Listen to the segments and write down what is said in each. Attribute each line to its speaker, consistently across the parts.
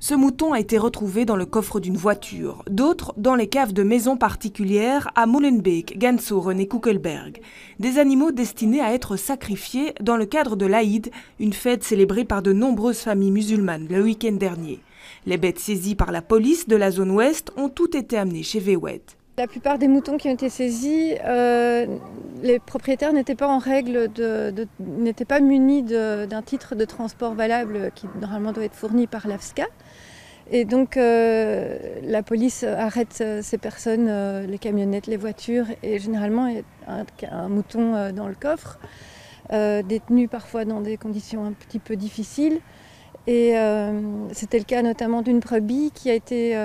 Speaker 1: Ce mouton a été retrouvé dans le coffre d'une voiture, d'autres dans les caves de maisons particulières à Molenbeek, Gansoren et Kuckelberg. Des animaux destinés à être sacrifiés dans le cadre de l'Aïd, une fête célébrée par de nombreuses familles musulmanes le week-end dernier. Les bêtes saisies par la police de la zone ouest ont toutes été amenées chez Veewet.
Speaker 2: La plupart des moutons qui ont été saisis, les propriétaires n'étaient pas en règle, n'étaient pas munis d'un titre de transport valable qui normalement doit être fourni par l'AFSCA. Et donc la police arrête ces personnes, les camionnettes, les voitures, et généralement il y a un mouton dans le coffre, détenu parfois dans des conditions un petit peu difficiles. Et c'était le cas notamment d'une brebis qui a été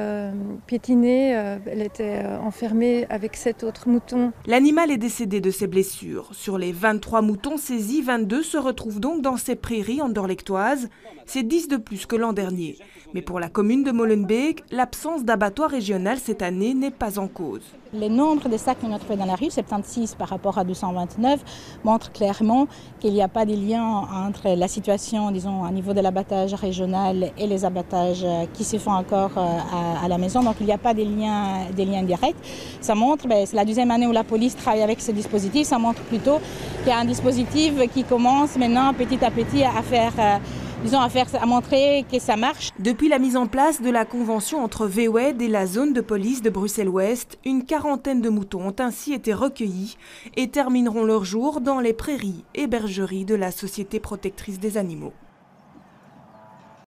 Speaker 2: piétinée, elle était enfermée avec 7 autres moutons.
Speaker 1: L'animal est décédé de ses blessures. Sur les 23 moutons saisis, 22 se retrouvent donc dans ces prairies anderlechtoises. C'est 10 de plus que l'an dernier. Mais pour la commune de Molenbeek, l'absence d'abattoir régional cette année n'est pas en cause.
Speaker 3: Les nombres des sacs qu'on a trouvés dans la rue, 76 par rapport à 229, montrent clairement qu'il n'y a pas de lien entre la situation, disons, au niveau de l'abattage régional et les abattages qui se font encore à la maison. Donc il n'y a pas des liens directs. Ça montre, c'est la deuxième année où la police travaille avec ce dispositif, ça montre plutôt qu'il y a un dispositif qui commence maintenant petit à petit à montrer que ça marche.
Speaker 1: Depuis la mise en place de la convention entre Veewet et la zone de police de Bruxelles-Ouest, une quarantaine de moutons ont ainsi été recueillis et termineront leur jour dans les prairies et bergeries de la Société protectrice des animaux.